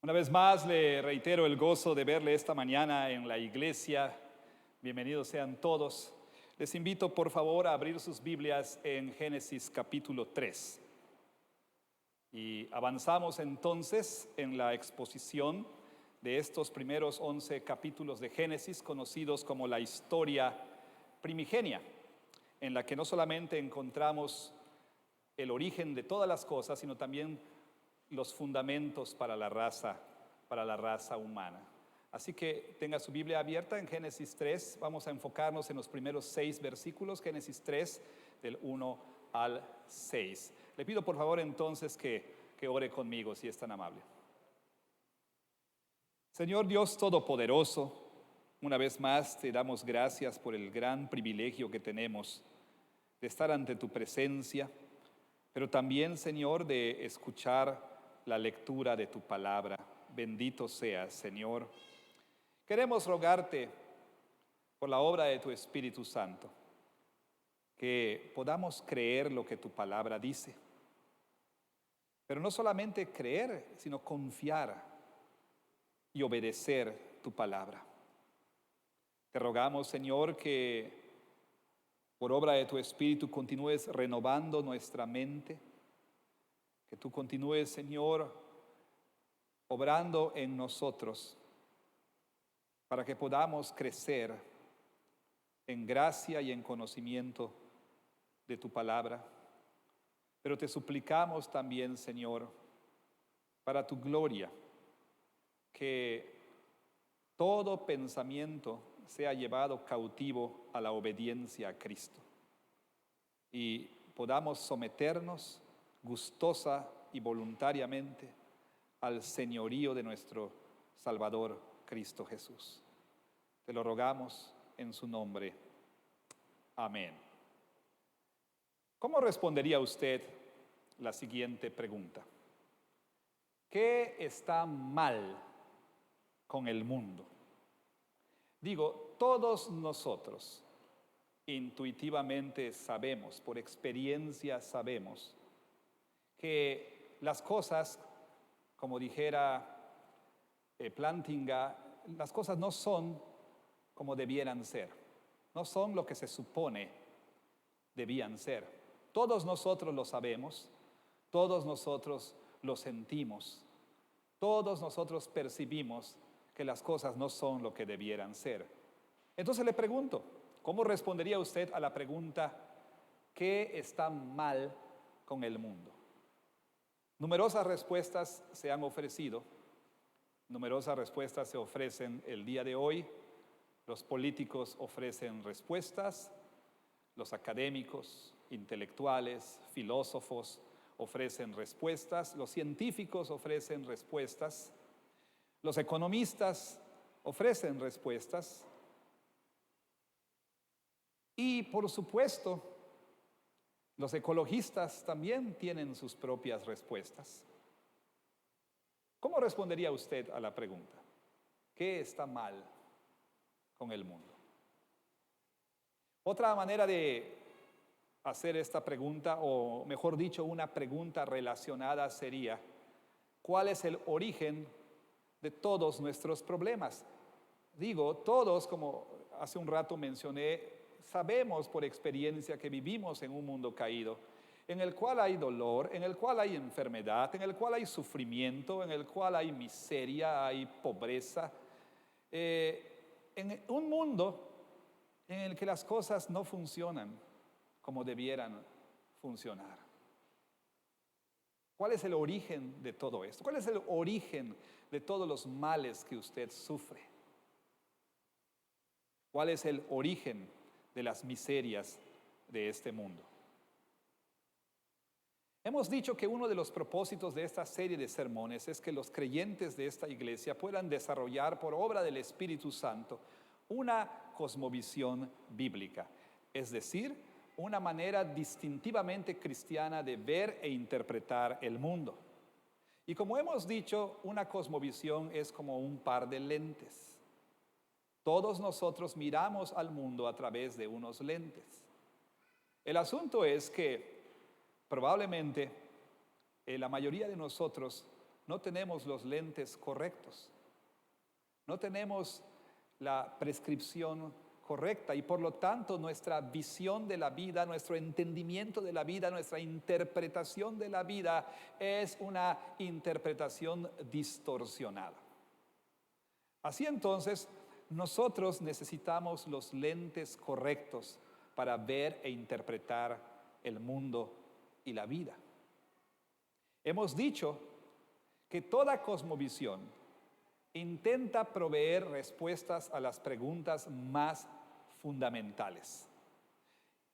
Una vez más le reitero el gozo de verle esta mañana en la iglesia. Bienvenidos sean todos. Les invito por favor a abrir sus Biblias en Génesis capítulo 3. Y avanzamos entonces en la exposición de estos primeros 11 capítulos de Génesis, conocidos como la historia primigenia, en la que no solamente encontramos el origen de todas las cosas, sino también los fundamentos para la raza humana. Así que tenga su Biblia abierta en Génesis 3. Vamos a enfocarnos en los primeros 6 versículos, Génesis 3, del 1 al 6. Le pido por favor entonces que ore conmigo, si es tan amable. Señor Dios Todopoderoso, una vez más te damos gracias por el gran privilegio que tenemos de estar ante tu presencia, pero también, Señor, de escuchar la lectura de tu palabra. Bendito seas, Señor. Queremos rogarte por la obra de tu Espíritu Santo, que podamos creer lo que tu palabra dice. Pero no solamente creer, sino confiar y obedecer tu palabra. Te rogamos, Señor, que por obra de tu Espíritu continúes renovando nuestra mente, que tú continúes, Señor, obrando en nosotros para que podamos crecer en gracia y en conocimiento de tu palabra. Pero te suplicamos también, Señor, para tu gloria, que todo pensamiento sea llevado cautivo a la obediencia a Cristo y podamos someternos gustosa y voluntariamente al señorío de nuestro Salvador Cristo Jesús. Te lo rogamos en su nombre. Amén. ¿Cómo respondería usted la siguiente pregunta? ¿Qué está mal con el mundo? Digo, todos nosotros intuitivamente sabemos, por experiencia sabemos, que las cosas, como dijera Plantinga, las cosas no son como debieran ser, no son lo que se supone debían ser. Todos nosotros lo sabemos, todos nosotros lo sentimos, todos nosotros percibimos que las cosas no son lo que debieran ser. Entonces le pregunto, ¿cómo respondería usted a la pregunta, ¿qué está mal con el mundo? Numerosas respuestas se han ofrecido, numerosas respuestas se ofrecen el día de hoy. Los políticos ofrecen respuestas, los académicos, intelectuales, filósofos ofrecen respuestas, los científicos ofrecen respuestas, los economistas ofrecen respuestas y, por supuesto, los ecologistas también tienen sus propias respuestas. ¿Cómo respondería usted a la pregunta? ¿Qué está mal con el mundo? Otra manera de hacer esta pregunta, o mejor dicho, una pregunta relacionada sería, ¿cuál es el origen de todos nuestros problemas? Digo, todos, como hace un rato mencioné, sabemos por experiencia que vivimos en un mundo caído, en el cual hay dolor, en el cual hay enfermedad, en el cual hay sufrimiento, en el cual hay miseria, hay pobreza. En un mundo en el que las cosas no funcionan como debieran funcionar. ¿Cuál es el origen de todo esto? ¿Cuál es el origen de todos los males que usted sufre? ¿Cuál es el origen de las miserias de este mundo? Hemos dicho que uno de los propósitos de esta serie de sermones es que los creyentes de esta iglesia puedan desarrollar por obra del Espíritu Santo una cosmovisión bíblica, es decir, una manera distintivamente cristiana de ver e interpretar el mundo. Y como hemos dicho, una cosmovisión es como un par de lentes. Todos nosotros miramos al mundo a través de unos lentes. El asunto es que probablemente la mayoría de nosotros no tenemos los lentes correctos. No tenemos la prescripción correcta y por lo tanto nuestra visión de la vida, nuestro entendimiento de la vida, nuestra interpretación de la vida es una interpretación distorsionada. Así entonces, nosotros necesitamos los lentes correctos para ver e interpretar el mundo y la vida. Hemos dicho que toda cosmovisión intenta proveer respuestas a las preguntas más fundamentales.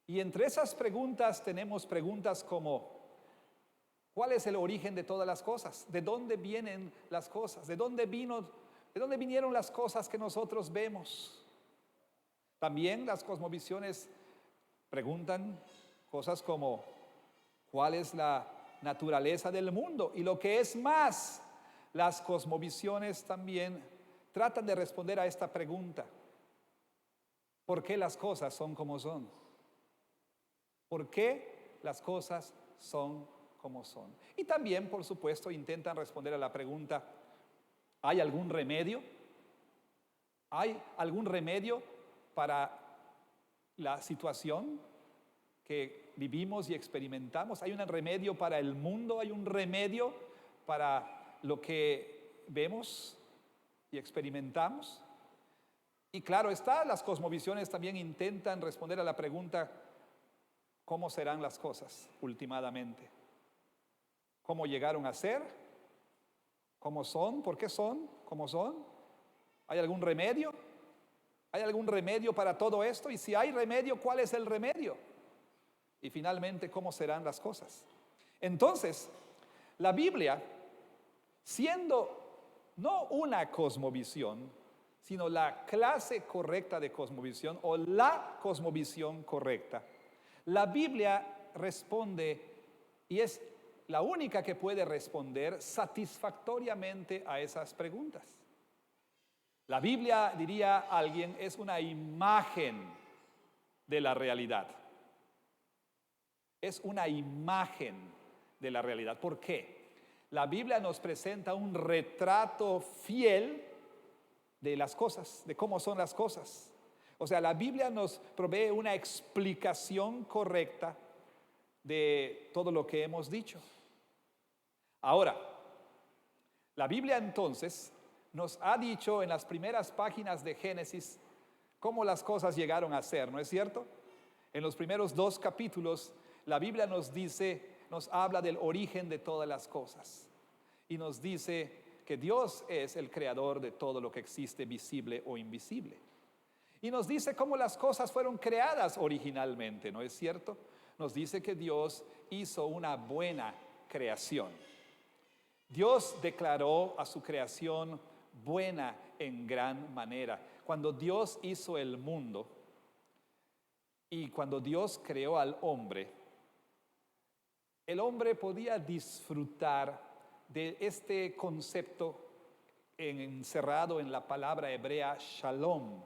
Y entre esas preguntas tenemos preguntas como: ¿cuál es el origen de todas las cosas? ¿De dónde vienen las cosas? ¿De dónde vinieron las cosas que nosotros vemos? También las cosmovisiones preguntan cosas como: ¿cuál es la naturaleza del mundo? Y lo que es más, las cosmovisiones también tratan de responder a esta pregunta: ¿por qué las cosas son como son? ¿Por qué las cosas son como son? Y también, por supuesto, intentan responder a la pregunta: ¿hay algún remedio? ¿Hay algún remedio para la situación que vivimos y experimentamos? ¿Hay un remedio para el mundo? ¿Hay un remedio para lo que vemos y experimentamos? Y claro está, las cosmovisiones también intentan responder a la pregunta: ¿cómo serán las cosas últimamente? ¿Cómo llegaron a ser? ¿Cómo son? ¿Por qué son? ¿Cómo son? ¿Hay algún remedio? ¿Hay algún remedio para todo esto? Y si hay remedio, ¿cuál es el remedio? Y finalmente, ¿cómo serán las cosas? Entonces, la Biblia, siendo no una cosmovisión, sino la clase correcta de cosmovisión o la cosmovisión correcta, la Biblia responde y es la única que puede responder satisfactoriamente a esas preguntas. La Biblia, diría alguien, es una imagen de la realidad. Es una imagen de la realidad. ¿Por qué? La Biblia nos presenta un retrato fiel de las cosas, de cómo son las cosas. O sea, la Biblia nos provee una explicación correcta de todo lo que hemos dicho. Ahora, la Biblia entonces nos ha dicho en las primeras páginas de Génesis cómo las cosas llegaron a ser, ¿no es cierto? En los primeros 2 capítulos, la Biblia nos habla del origen de todas las cosas y nos dice que Dios es el creador de todo lo que existe, visible o invisible. Y nos dice cómo las cosas fueron creadas originalmente, ¿no es cierto? Nos dice que Dios hizo una buena creación. Dios declaró a su creación buena en gran manera. Cuando Dios hizo el mundo y cuando Dios creó al hombre, el hombre podía disfrutar de este concepto encerrado en la palabra hebrea shalom.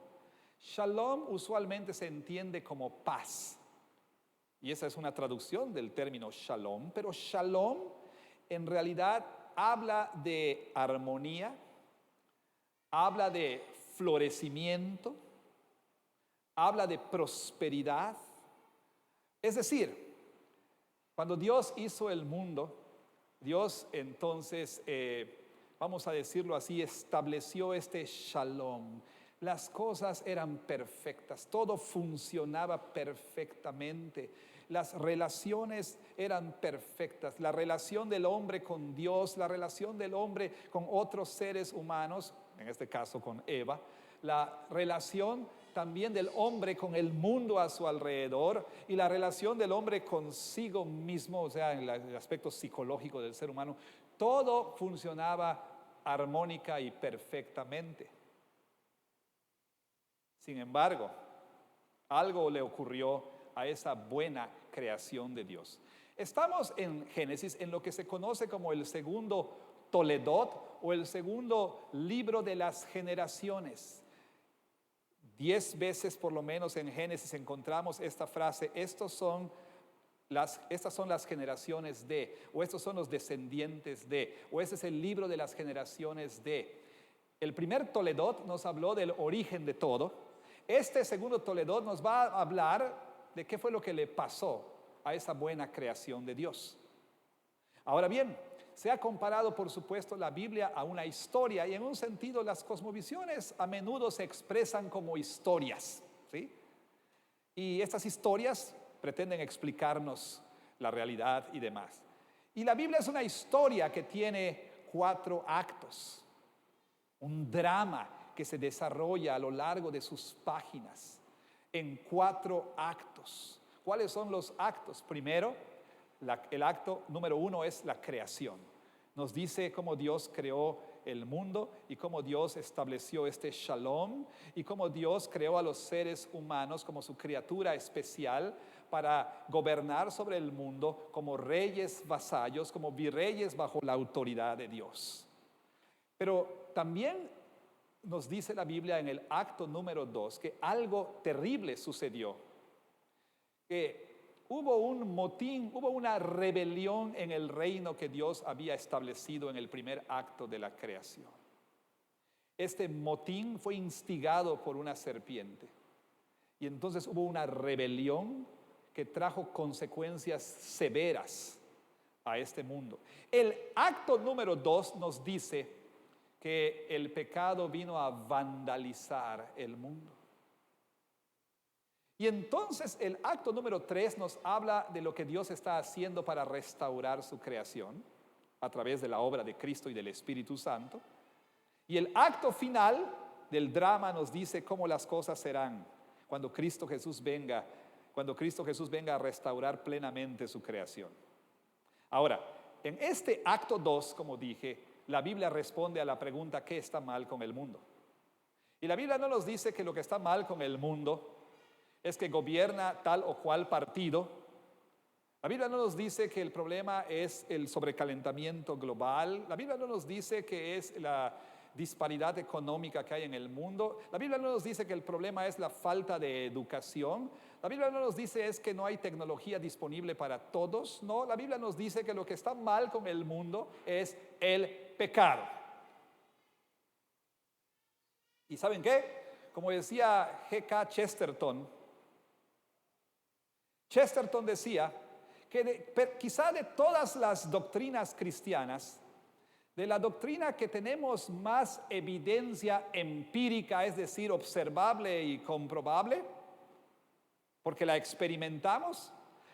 Shalom usualmente se entiende como paz. Y esa es una traducción del término shalom, pero shalom en realidad habla de armonía, habla de florecimiento, habla de prosperidad. Es decir, cuando Dios hizo el mundo, Dios entonces, vamos a decirlo así, estableció este shalom. Las cosas eran perfectas, todo funcionaba perfectamente, las relaciones eran perfectas, la relación del hombre con Dios, la relación del hombre con otros seres humanos, en este caso con Eva, la relación también del hombre con el mundo a su alrededor y la relación del hombre consigo mismo, o sea, en el aspecto psicológico del ser humano, todo funcionaba armónica y perfectamente. Sin embargo, algo le ocurrió a esa buena creación de Dios. Estamos en Génesis, en lo que se conoce como el segundo Toledot o el segundo libro de las generaciones. 10 veces por lo menos en Génesis encontramos esta frase: estos son estas son las generaciones de, o estos son los descendientes de, o este es el libro de las generaciones de. El primer Toledot nos habló del origen de todo. Este segundo Toledot nos va a hablar de qué fue lo que le pasó a esa buena creación de Dios. Ahora bien, se ha comparado, por supuesto, la Biblia a una historia, y en un sentido las cosmovisiones a menudo se expresan como historias, ¿sí? Y estas historias pretenden explicarnos la realidad y demás. Y la Biblia es una historia que tiene 4 actos, un drama que se desarrolla a lo largo de sus páginas en 4 actos. ¿Cuáles son los actos? Primero, el acto número 1 es la creación. Nos dice cómo Dios creó el mundo y cómo Dios estableció este shalom y cómo Dios creó a los seres humanos como su criatura especial para gobernar sobre el mundo como reyes vasallos, como virreyes bajo la autoridad de Dios. Pero también nos dice la Biblia en el acto número 2 que algo terrible sucedió, que hubo un motín, hubo una rebelión en el reino que Dios había establecido en el primer acto de la creación. Este motín fue instigado por una serpiente. Y entonces hubo una rebelión que trajo consecuencias severas a este mundo. El acto número 2 nos dice que el pecado vino a vandalizar el mundo. Y entonces el acto número 3 nos habla de lo que Dios está haciendo para restaurar su creación a través de la obra de Cristo y del Espíritu Santo. Y el acto final del drama nos dice cómo las cosas serán cuando Cristo Jesús venga a restaurar plenamente su creación. Ahora, en este acto 2, como dije, la Biblia responde a la pregunta: ¿qué está mal con el mundo? Y la Biblia no nos dice que lo que está mal con el mundo es que gobierna tal o cual partido. La Biblia no nos dice que el problema es el sobrecalentamiento global. La Biblia no nos dice que es la disparidad económica que hay en el mundo. La Biblia no nos dice que el problema es la falta de educación. La Biblia no nos dice es que no hay tecnología disponible para todos. No, la Biblia nos dice que lo que está mal con el mundo es el pecado. ¿Y saben qué? Como decía G.K. Chesterton decía que quizá de todas las doctrinas cristianas, de la doctrina que tenemos más evidencia empírica, es decir, observable y comprobable, porque la experimentamos,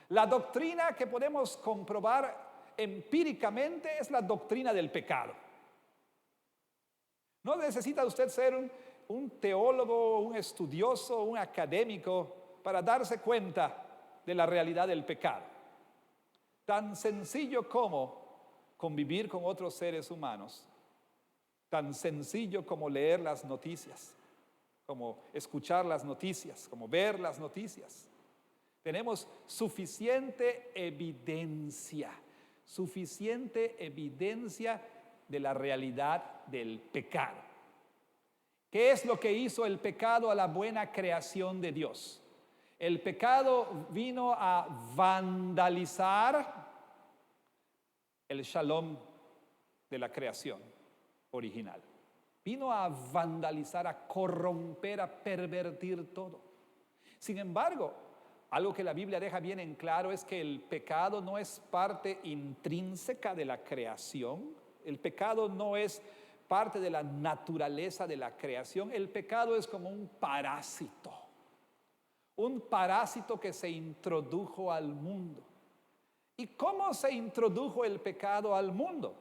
la doctrina que podemos comprobar empíricamente es la doctrina del pecado. No necesita usted ser un teólogo, un estudioso, un académico para darse cuenta de la realidad del pecado. Tan sencillo como convivir con otros seres humanos, tan sencillo como leer las noticias, como escuchar las noticias, como ver las noticias. Tenemos suficiente evidencia de la realidad del pecado. ¿Qué es lo que hizo el pecado a la buena creación de Dios? El pecado vino a vandalizar el shalom de la creación original. Vino a vandalizar, a corromper, a pervertir todo. Sin embargo, algo que la Biblia deja bien en claro es que el pecado no es parte intrínseca de la creación. El pecado no es parte de la naturaleza de la creación. El pecado es como un parásito que se introdujo al mundo. ¿Y cómo se introdujo el pecado al mundo?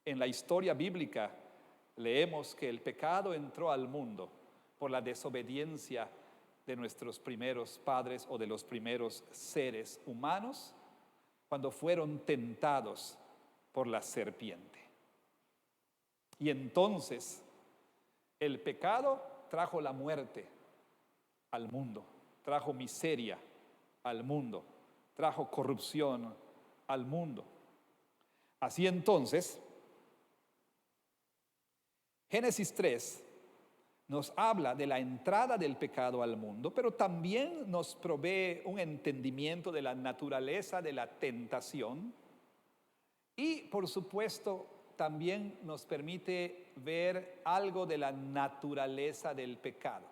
En la historia bíblica leemos que el pecado entró al mundo por la desobediencia de nuestros primeros padres o de los primeros seres humanos cuando fueron tentados por la serpiente. Y entonces el pecado trajo la muerte al mundo, trajo miseria al mundo, trajo corrupción al mundo. Así entonces, Génesis 3 nos habla de la entrada del pecado al mundo, pero también nos provee un entendimiento de la naturaleza de la tentación y, por supuesto, también nos permite ver algo de la naturaleza del pecado.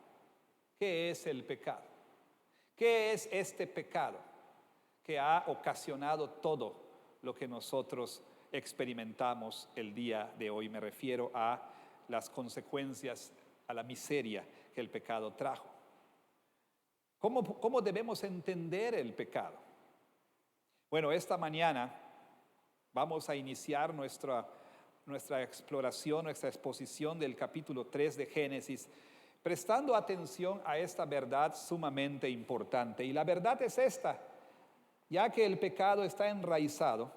¿Qué es el pecado? ¿Qué es este pecado que ha ocasionado todo lo que nosotros experimentamos el día de hoy? Me refiero a las consecuencias, a la miseria que el pecado trajo. ¿Cómo debemos entender el pecado? Bueno, esta mañana vamos a iniciar nuestra exploración, nuestra exposición del capítulo 3 de Génesis, prestando atención a esta verdad sumamente importante. Y la verdad es esta: ya que el pecado está enraizado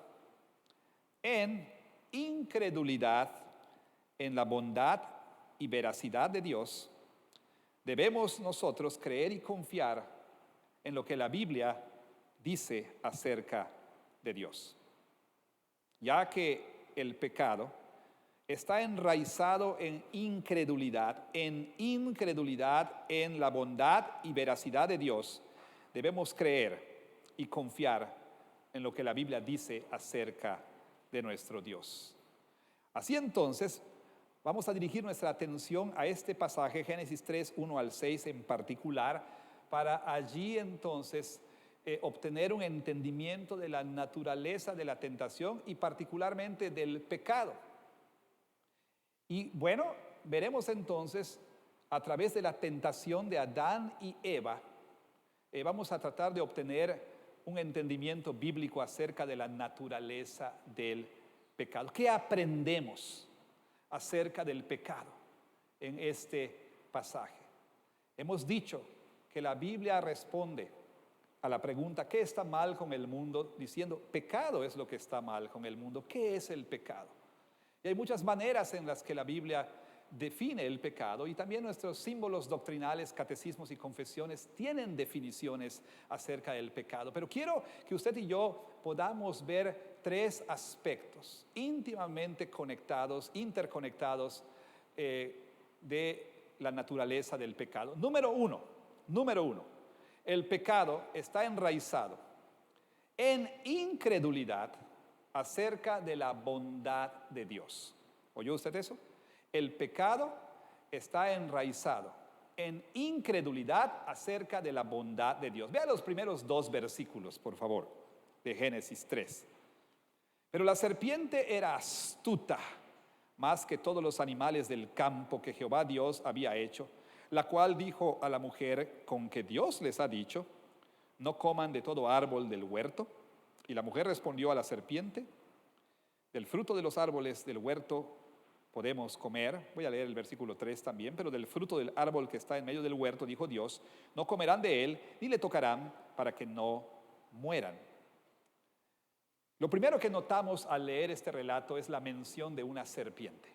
en incredulidad en la bondad y veracidad de Dios, debemos nosotros creer y confiar en lo que la Biblia dice acerca de Dios. Ya que el pecado está enraizado en incredulidad en la bondad y veracidad de Dios, debemos creer y confiar en lo que la Biblia dice acerca de nuestro Dios. Así entonces, vamos a dirigir nuestra atención a este pasaje, Génesis 3, 1 al 6 en particular, para allí entonces obtener un entendimiento de la naturaleza de la tentación y particularmente del pecado. Y bueno, veremos entonces a través de la tentación de Adán y Eva, vamos a tratar de obtener un entendimiento bíblico acerca de la naturaleza del pecado. ¿Qué aprendemos acerca del pecado en este pasaje? Hemos dicho que la Biblia responde a la pregunta ¿qué está mal con el mundo? Diciendo, pecado es lo que está mal con el mundo. ¿Qué es el pecado? Y hay muchas maneras en las que la Biblia define el pecado, y también nuestros símbolos doctrinales, catecismos y confesiones tienen definiciones acerca del pecado. Pero quiero que usted y yo podamos ver tres aspectos íntimamente conectados, interconectados de la naturaleza del pecado. Número uno, el pecado está enraizado en incredulidad acerca de la bondad de Dios. ¿Oyó usted eso? El pecado está enraizado en incredulidad acerca de la bondad de Dios. Vea los primeros 2 versículos, por favor, de Génesis 3. Pero la serpiente era astuta, más que todos los animales del campo que Jehová Dios había hecho, la cual dijo a la mujer, ¿con que Dios les ha dicho, no coman de todo árbol del huerto? Y la mujer respondió a la serpiente, del fruto de los árboles del huerto podemos comer. Voy a leer el versículo 3 también. Pero del fruto del árbol que está en medio del huerto, dijo Dios, no comerán de él, ni le tocarán, para que no mueran. Lo primero que notamos al leer este relato es la mención de una serpiente.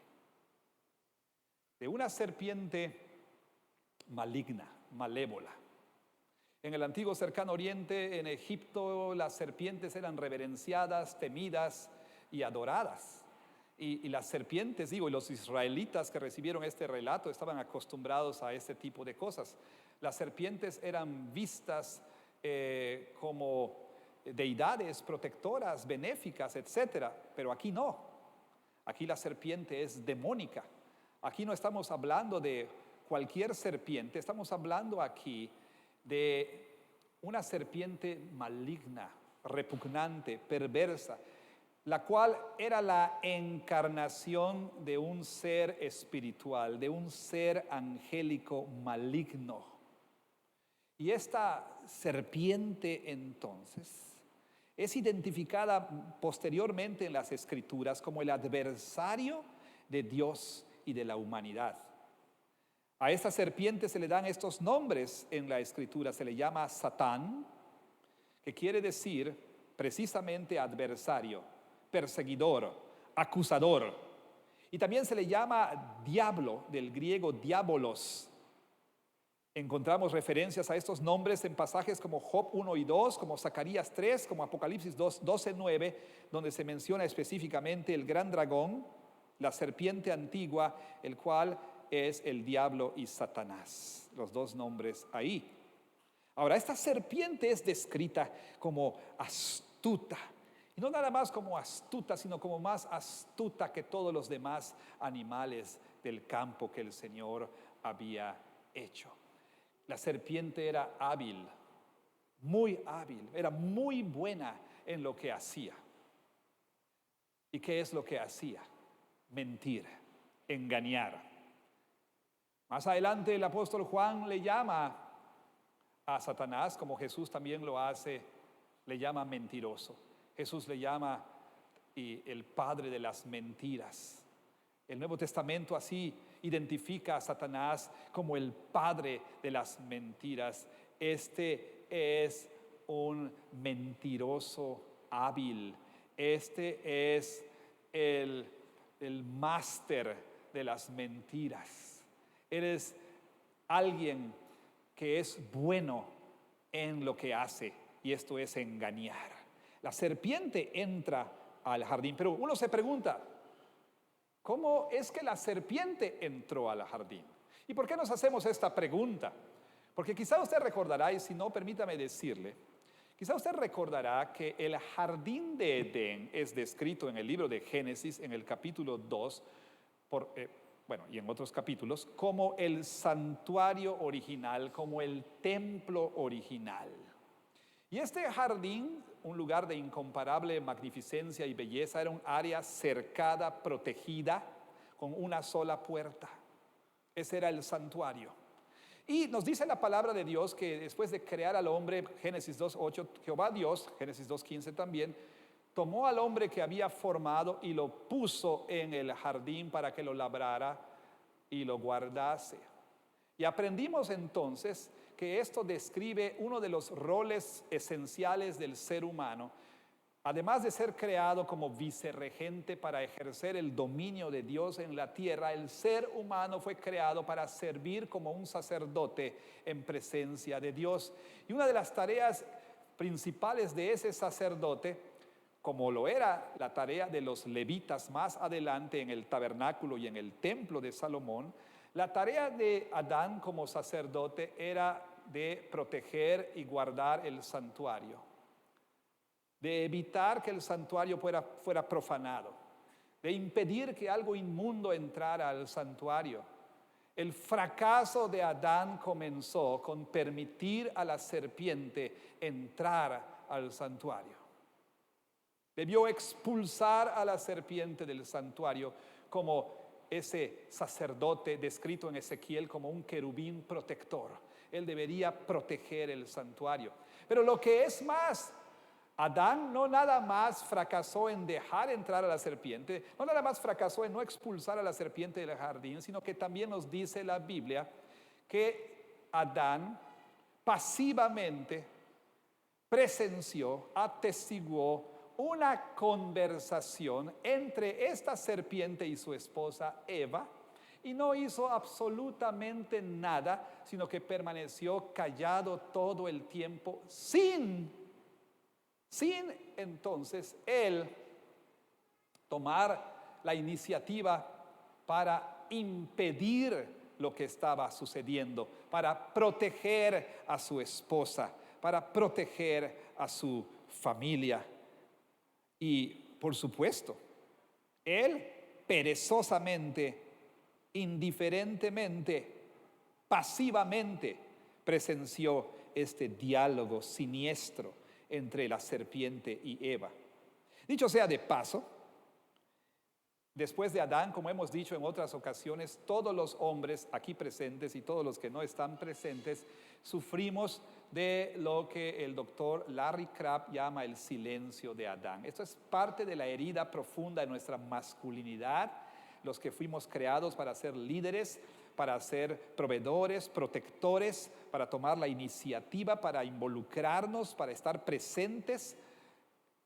De una serpiente maligna, malévola. En el antiguo cercano oriente, en Egipto, las serpientes eran reverenciadas, temidas y adoradas. Y las serpientes, y los israelitas que recibieron este relato estaban acostumbrados a este tipo de cosas. Las serpientes eran vistas como deidades protectoras, benéficas, etcétera. Pero aquí no. Aquí la serpiente es demónica. Aquí no estamos hablando de cualquier serpiente, estamos hablando aquí de una serpiente maligna, repugnante, perversa, la cual era la encarnación de un ser espiritual, de un ser angélico maligno. Y esta serpiente entonces es identificada posteriormente en las Escrituras como el adversario de Dios y de la humanidad. A esta serpiente se le dan estos nombres en la Escritura. Se le llama Satán, que quiere decir precisamente adversario, perseguidor, acusador. Y también se le llama diablo, del griego diabolos. Encontramos referencias a estos nombres en pasajes como Job 1 y 2, como Zacarías 3, como Apocalipsis 12, 9, donde se menciona específicamente el gran dragón, la serpiente antigua, el cual es el diablo y Satanás, los dos nombres ahí. Ahora, esta serpiente es descrita como astuta. Y no nada más como astuta, sino como más astuta que todos los demás animales del campo que el Señor había hecho. La serpiente era hábil, era muy buena en lo que hacía. ¿Y qué es lo que hacía? Mentir, engañar. Más adelante el apóstol Juan le llama a Satanás, como Jesús también lo hace, le llama mentiroso. Jesús le llama el padre de las mentiras. El Nuevo Testamento así identifica a Satanás como el padre de las mentiras. Este es un mentiroso hábil. Este es el máster de las mentiras. Eres alguien que es bueno en lo que hace, y esto es engañar. La serpiente entra al jardín, pero uno se pregunta, ¿cómo es que la serpiente entró al jardín? ¿Y por qué nos hacemos esta pregunta? Porque quizá usted recordará, y si no, permítame decirle, quizá usted recordará que el jardín de Edén es descrito en el libro de Génesis, en el capítulo 2, y en otros capítulos, como el santuario original, como el templo original. Y este jardín, un lugar de incomparable magnificencia y belleza, era un área cercada, protegida, con una sola puerta. Ese era el santuario. Y nos dice la palabra de Dios que después de crear al hombre, Génesis 2:8, Jehová Dios, Génesis 2:15 también, tomó al hombre que había formado y lo puso en el jardín para que lo labrara y lo guardase. Y aprendimos entonces que esto describe uno de los roles esenciales del ser humano. Además de ser creado como vicerregente para ejercer el dominio de Dios en la tierra, el ser humano fue creado para servir como un sacerdote en presencia de Dios. Y una de las tareas principales de ese sacerdote, como lo era la tarea de los levitas más adelante en el tabernáculo y en el templo de Salomón, la tarea de Adán como sacerdote era de proteger y guardar el santuario, de evitar que el santuario fuera profanado, de impedir que algo inmundo entrara al santuario. El fracaso de Adán comenzó con permitir a la serpiente entrar al santuario. Debió expulsar a la serpiente del santuario como ese sacerdote descrito en Ezequiel como un querubín protector. Él debería proteger el santuario. Pero lo que es más, Adán no nada más fracasó en dejar entrar a la serpiente, no nada más fracasó en no expulsar a la serpiente del jardín, sino que también nos dice la Biblia que Adán pasivamente presenció, atestiguó una conversación entre esta serpiente y su esposa Eva, y no hizo absolutamente nada, sino que permaneció callado todo el tiempo sin entonces él tomar la iniciativa para impedir lo que estaba sucediendo, para proteger a su esposa, para proteger a su familia. Y por supuesto, él perezosamente, indiferentemente, pasivamente presenció este diálogo siniestro entre la serpiente y Eva. Dicho sea de paso, después de Adán, como hemos dicho en otras ocasiones, todos los hombres aquí presentes y todos los que no están presentes sufrimos de lo que el doctor Larry Crabb llama el silencio de Adán. Esto es parte de la herida profunda de nuestra masculinidad, los que fuimos creados para ser líderes, para ser proveedores, protectores, para tomar la iniciativa, para involucrarnos, para estar presentes.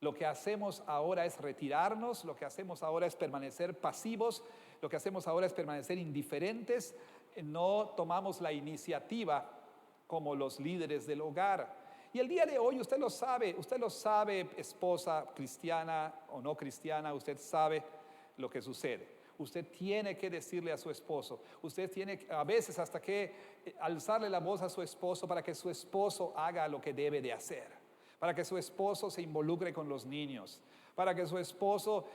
Lo que hacemos ahora es retirarnos, lo que hacemos ahora es permanecer pasivos, lo que hacemos ahora es permanecer indiferentes, no tomamos la iniciativa como los líderes del hogar. Y el día de hoy usted lo sabe, esposa cristiana o no cristiana, usted sabe lo que sucede. Usted tiene que decirle a su esposo, usted tiene a veces hasta que alzarle la voz a su esposo para que su esposo haga lo que debe de hacer, para que su esposo se involucre con los niños, para que su esposo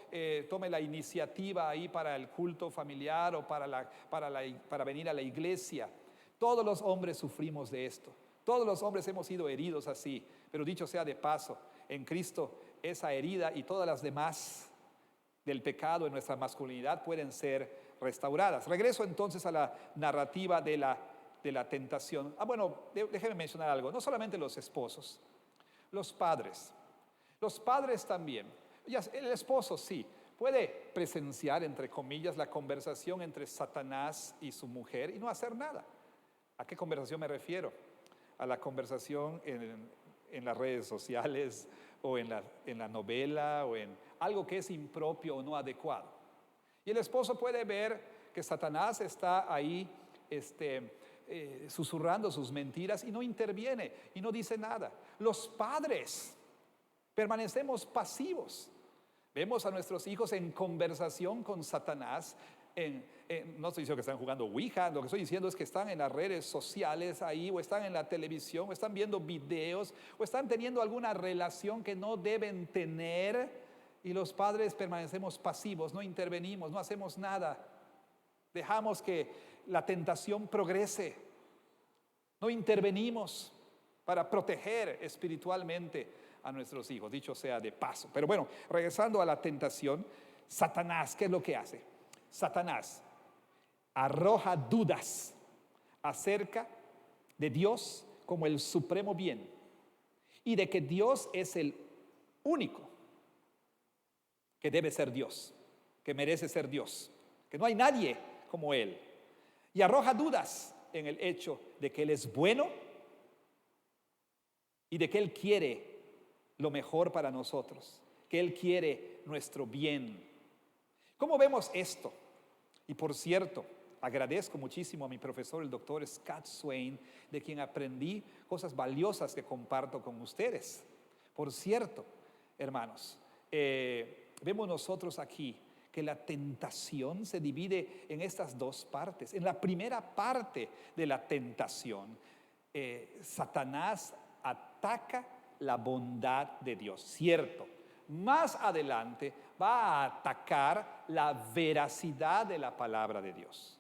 tome la iniciativa ahí para el culto familiar o para venir a la iglesia. Todos los hombres sufrimos de esto, todos los hombres hemos sido heridos así, pero dicho sea de paso, en Cristo esa herida y todas las demás del pecado en nuestra masculinidad pueden ser restauradas. Regreso entonces a la narrativa de la tentación. Bueno, déjeme mencionar algo. No solamente los esposos, los padres también. El esposo sí, puede presenciar, entre comillas, la conversación entre Satanás y su mujer y no hacer nada. ¿A qué conversación me refiero? A la conversación en las redes sociales o en la novela o en algo que es impropio o no adecuado. Y el esposo puede ver que Satanás está ahí susurrando sus mentiras y no interviene y no dice nada. Los padres permanecemos pasivos. Vemos a nuestros hijos en conversación con Satanás. No estoy diciendo que están jugando Ouija, lo que estoy diciendo es que están en las redes sociales ahí, o están en la televisión, o están viendo videos, o están teniendo alguna relación que no deben tener, y los padres permanecemos pasivos, no intervenimos, no hacemos nada. Dejamos que la tentación progrese, no intervenimos para proteger espiritualmente a nuestros hijos, dicho sea de paso. Pero bueno, regresando a la tentación, Satanás, ¿qué es lo que hace? Satanás arroja dudas acerca de Dios como el supremo bien y de que Dios es el único que debe ser Dios, que merece ser Dios, que no hay nadie como Él. Y arroja dudas en el hecho de que Él es bueno y de que Él quiere lo mejor para nosotros, que Él quiere nuestro bien. ¿Cómo vemos esto? Y por cierto, agradezco muchísimo a mi profesor, el doctor Scott Swain, de quien aprendí cosas valiosas que comparto con ustedes. Por cierto, hermanos, vemos nosotros aquí que la tentación se divide en estas dos partes. En la primera parte de la tentación, Satanás ataca la bondad de Dios, cierto. Más adelante va a atacar la veracidad de la palabra de Dios.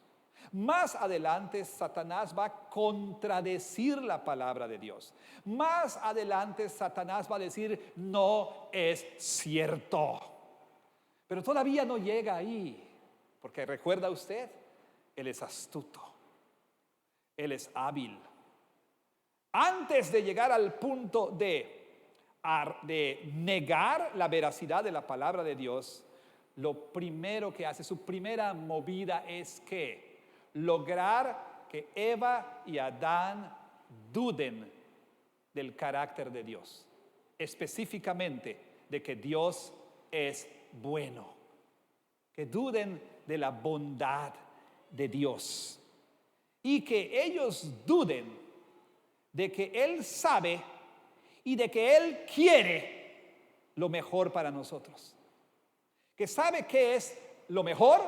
Más adelante Satanás va a contradecir la palabra de Dios. Más adelante Satanás va a decir, no es cierto. Pero todavía no llega ahí, porque recuerda usted, Él es astuto, Él es hábil. Antes de llegar al punto de negar la veracidad de la palabra de Dios, lo primero que hace, su primera movida es que lograr que Eva y Adán duden del carácter de Dios, específicamente de que Dios es bueno, que duden de la bondad de Dios y que ellos duden de que Él sabe y de que Él quiere lo mejor para nosotros, que sabe que es lo mejor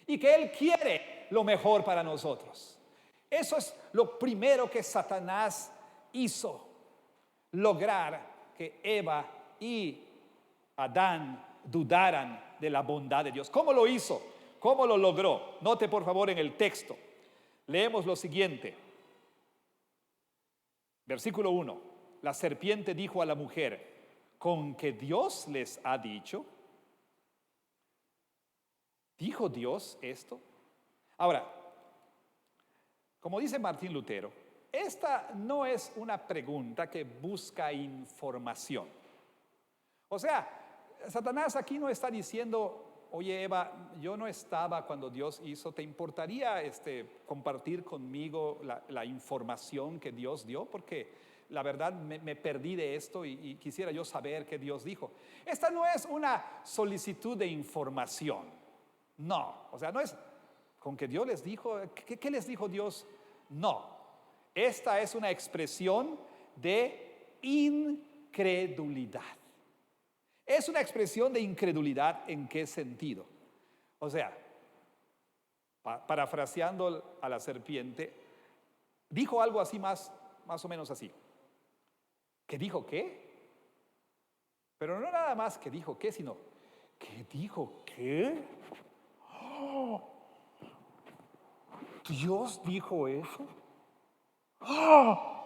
y que Él quiere lo mejor para nosotros. Eso es lo primero que Satanás hizo, lograr que Eva y Adán dudaran de la bondad de Dios. ¿Cómo lo hizo? ¿Cómo lo logró? Note por favor en el texto. Leemos lo siguiente. Versículo 1. La serpiente dijo a la mujer, ¿con que Dios les ha dicho? ¿Dijo Dios esto? Ahora, como dice Martín Lutero, esta no es una pregunta que busca información. O sea, Satanás aquí no está diciendo, oye Eva, yo no estaba cuando Dios hizo, ¿te importaría compartir conmigo la información que Dios dio? Porque la verdad me perdí de esto y quisiera yo saber qué Dios dijo. Esta no es una solicitud de información. No, o sea, no es con que Dios les dijo, ¿qué les dijo Dios? No, esta es una expresión de incredulidad. Es una expresión de incredulidad, ¿en qué sentido? O sea, parafraseando a la serpiente, dijo algo así más o menos así. ¿Que dijo qué? Pero no nada más que dijo qué, sino que dijo qué. ¡Oh! ¿Dios dijo eso? ¡Oh!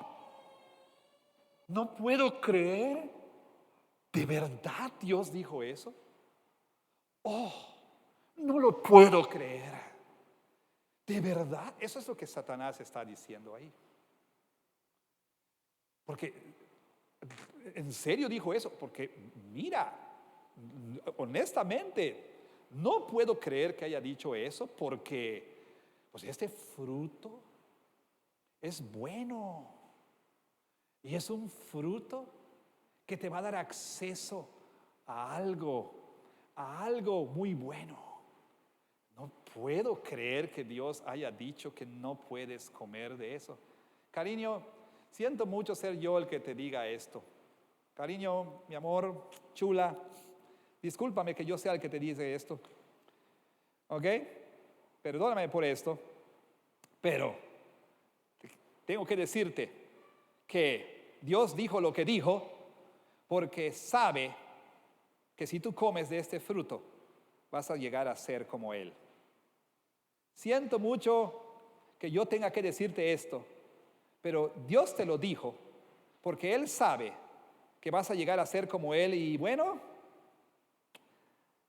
No puedo creer. ¿De verdad Dios dijo eso? ¡Oh! No lo puedo creer. ¿De verdad? Eso es lo que Satanás está diciendo ahí. Porque, ¿en serio dijo eso? Porque, mira, honestamente, no puedo creer que haya dicho eso porque, pues este fruto es bueno. Y es un fruto que te va a dar acceso a algo muy bueno. No puedo creer que Dios haya dicho que no puedes comer de eso. Cariño, siento mucho ser yo el que te diga esto. Cariño, mi amor, chula, discúlpame que yo sea el que te dice esto. ¿Ok? Perdóname por esto, pero tengo que decirte que Dios dijo lo que dijo porque sabe que si tú comes de este fruto vas a llegar a ser como Él. Siento mucho que yo tenga que decirte esto, pero Dios te lo dijo porque Él sabe que vas a llegar a ser como Él y bueno,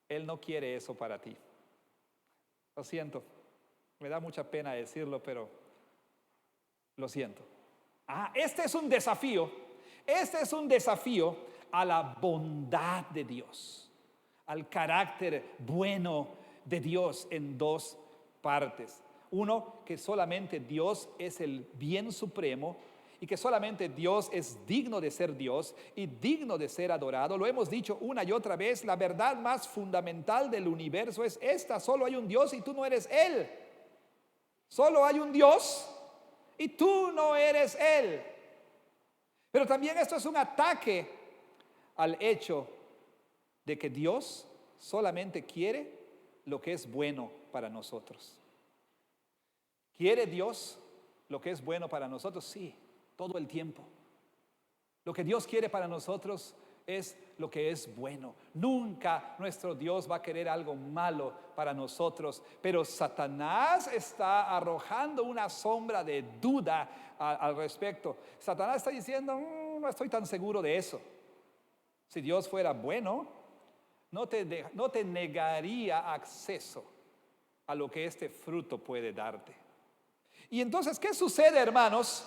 Él no quiere eso para ti. Lo siento, me da mucha pena decirlo, pero lo siento. Este es un desafío. Este es un desafío a la bondad de Dios, al carácter bueno de Dios en dos partes. Uno, que solamente Dios es el bien supremo y que solamente Dios es digno de ser Dios y digno de ser adorado. Lo hemos dicho una y otra vez, la verdad más fundamental del universo es esta: solo hay un Dios y tú no eres Él. Solo hay un Dios y tú no eres Él. Pero también esto es un ataque al hecho de que Dios solamente quiere lo que es bueno para nosotros. ¿Quiere Dios lo que es bueno para nosotros? Sí, todo el tiempo. Lo que Dios quiere para nosotros es lo que es bueno. Nunca nuestro Dios va a querer algo malo para nosotros, pero Satanás está arrojando una sombra de duda al respecto. Satanás está diciendo, no estoy tan seguro de eso. Si Dios fuera bueno, no te negaría acceso a lo que este fruto puede darte. Y entonces, ¿qué sucede, hermanos,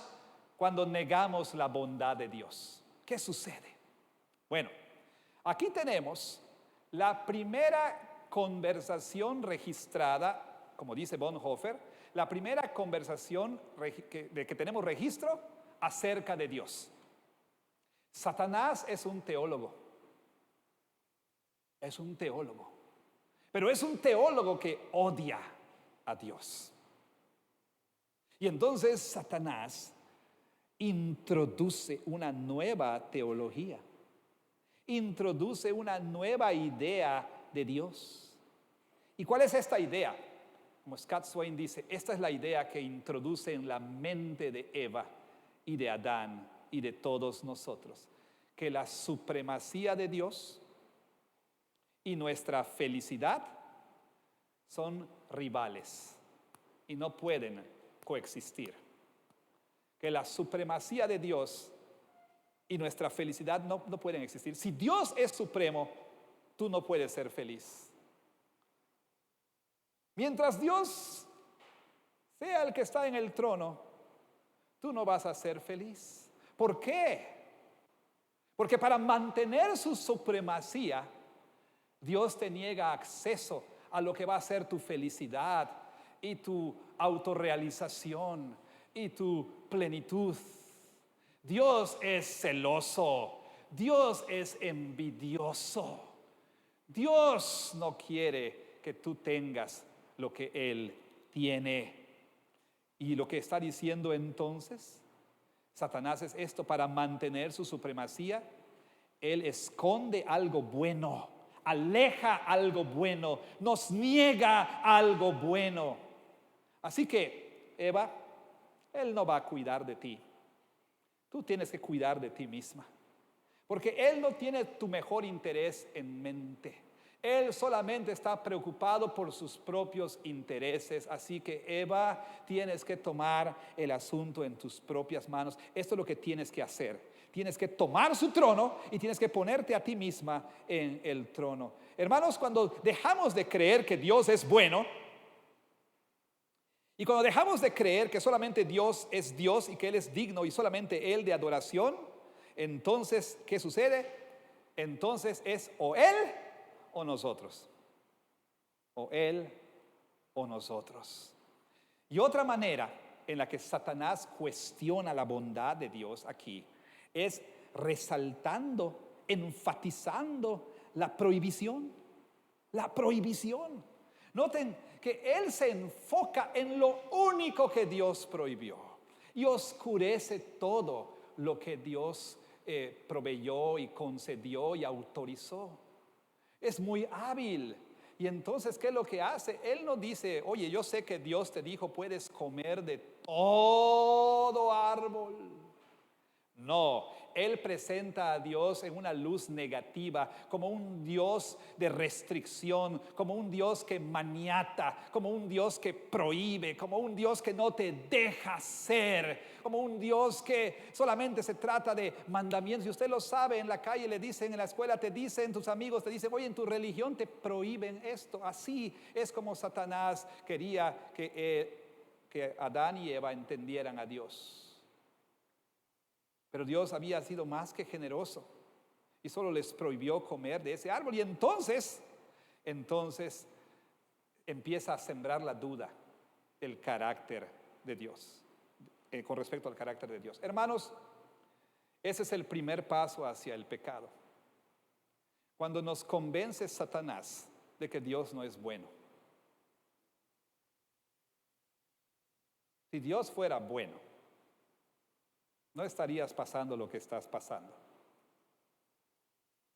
cuando negamos la bondad de Dios? ¿Qué sucede? Bueno, aquí tenemos la primera conversación registrada, como dice Bonhoeffer, la primera conversación de que tenemos registro acerca de Dios. Satanás es un teólogo. Es un teólogo. Pero es un teólogo que odia a Dios. Y entonces Satanás introduce una nueva teología. Introduce una nueva idea de Dios. ¿Y cuál es esta idea? Como Scott Swain dice, esta es la idea que introduce en la mente de Eva y de Adán y de todos nosotros, que la supremacía de Dios y nuestra felicidad son rivales y no pueden coexistir. Que la supremacía de Dios y nuestra felicidad no pueden existir. Si Dios es supremo, tú no puedes ser feliz. Mientras Dios sea el que está en el trono, tú no vas a ser feliz. ¿Por qué? Porque para mantener su supremacía, Dios te niega acceso a lo que va a ser tu felicidad y tu autorrealización y tu plenitud. Dios es celoso, Dios es envidioso. Dios no quiere que tú tengas lo que Él tiene. Y lo que está diciendo entonces Satanás es esto: para mantener su supremacía, Él esconde algo bueno, aleja algo bueno, nos niega algo bueno. Así que, Eva, Él no va a cuidar de ti. Tú tienes que cuidar de ti misma. Porque Él no tiene tu mejor interés en mente. Él solamente está preocupado por sus propios intereses. Así que, Eva, tienes que tomar el asunto en tus propias manos. Esto es lo que tienes que hacer. Tienes que tomar su trono y tienes que ponerte a ti misma en el trono. Hermanos, cuando dejamos de creer que Dios es bueno, y cuando dejamos de creer que solamente Dios es Dios y que Él es digno y solamente Él de adoración, entonces, ¿qué sucede? Entonces es o Él o nosotros. O Él o nosotros. Y otra manera en la que Satanás cuestiona la bondad de Dios aquí es resaltando, enfatizando la prohibición. La prohibición. Noten que Él se enfoca en lo único que Dios prohibió y oscurece todo lo que Dios proveyó y concedió y autorizó. Es muy hábil. Y entonces, ¿qué es lo que hace? Él no dice, oye, yo sé que Dios te dijo, puedes comer de todo árbol. No, Él presenta a Dios en una luz negativa, como un Dios de restricción, como un Dios que maniata, como un Dios que prohíbe, como un Dios que no te deja ser, como un Dios que solamente se trata de mandamientos. Y usted lo sabe, en la calle le dicen, en la escuela te dicen, tus amigos te dicen, oye, en tu religión te prohíben esto. Así es como Satanás quería que Adán y Eva entendieran a Dios. Pero Dios había sido más que generoso y solo les prohibió comer de ese árbol. Y entonces empieza a sembrar la duda el carácter de Dios, con respecto al carácter de Dios. Hermanos, ese es el primer paso hacia el pecado. Cuando nos convence Satanás de que Dios no es bueno. Si Dios fuera bueno, no estarías pasando lo que estás pasando.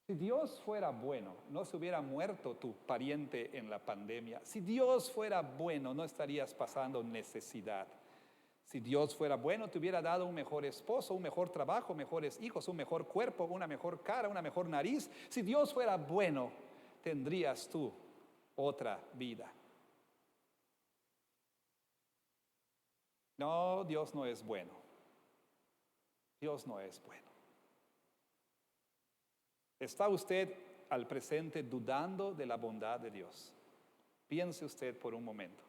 Si Dios fuera bueno, no se hubiera muerto tu pariente en la pandemia. Si Dios fuera bueno, no estarías pasando necesidad. Si Dios fuera bueno, te hubiera dado un mejor esposo, un mejor trabajo, mejores hijos, un mejor cuerpo, una mejor cara, una mejor nariz. Si Dios fuera bueno, tendrías tú otra vida. No, Dios no es bueno. Dios no es bueno. ¿Está usted al presente dudando de la bondad de Dios? Piense usted por un momento.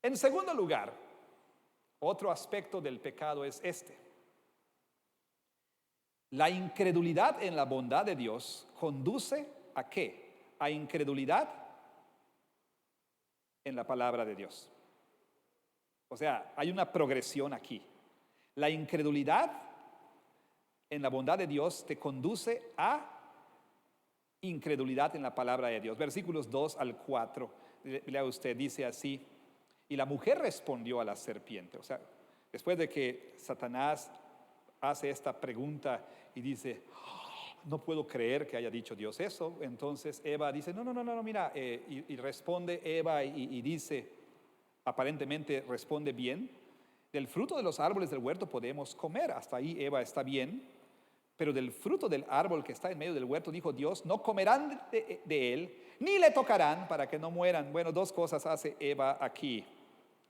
En segundo lugar, otro aspecto del pecado es este. La incredulidad en la bondad de Dios conduce ¿a qué? A incredulidad en la palabra de Dios. O sea, hay una progresión aquí. La incredulidad en la bondad de Dios te conduce a incredulidad en la palabra de Dios. Versículos 2 al 4, lea usted, dice así: y la mujer respondió a la serpiente. O sea, después de que Satanás hace esta pregunta y dice, no puedo creer que haya dicho Dios eso. Entonces Eva dice, no, mira, y responde Eva y dice, aparentemente responde bien: del fruto de los árboles del huerto podemos comer. Hasta ahí Eva está bien. Pero del fruto del árbol que está en medio del huerto, dijo Dios, no comerán de él, ni le tocarán para que no mueran. Bueno, dos cosas hace Eva aquí,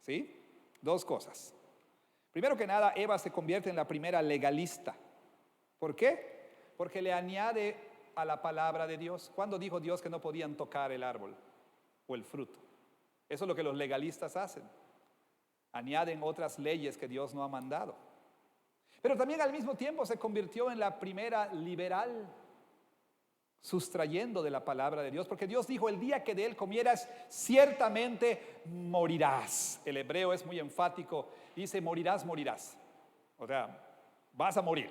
¿sí? Dos cosas. Primero que nada, Eva se convierte en la primera legalista. ¿Por qué? Porque le añade a la palabra de Dios. ¿Cuándo dijo Dios que no podían tocar el árbol o el fruto? Eso es lo que los legalistas hacen. Añaden otras leyes que Dios no ha mandado. Pero también al mismo tiempo se convirtió en la primera liberal, sustrayendo de la palabra de Dios, porque Dios dijo, el día que de él comieras, ciertamente morirás. El hebreo es muy enfático, dice morirás, morirás. O sea, vas a morir.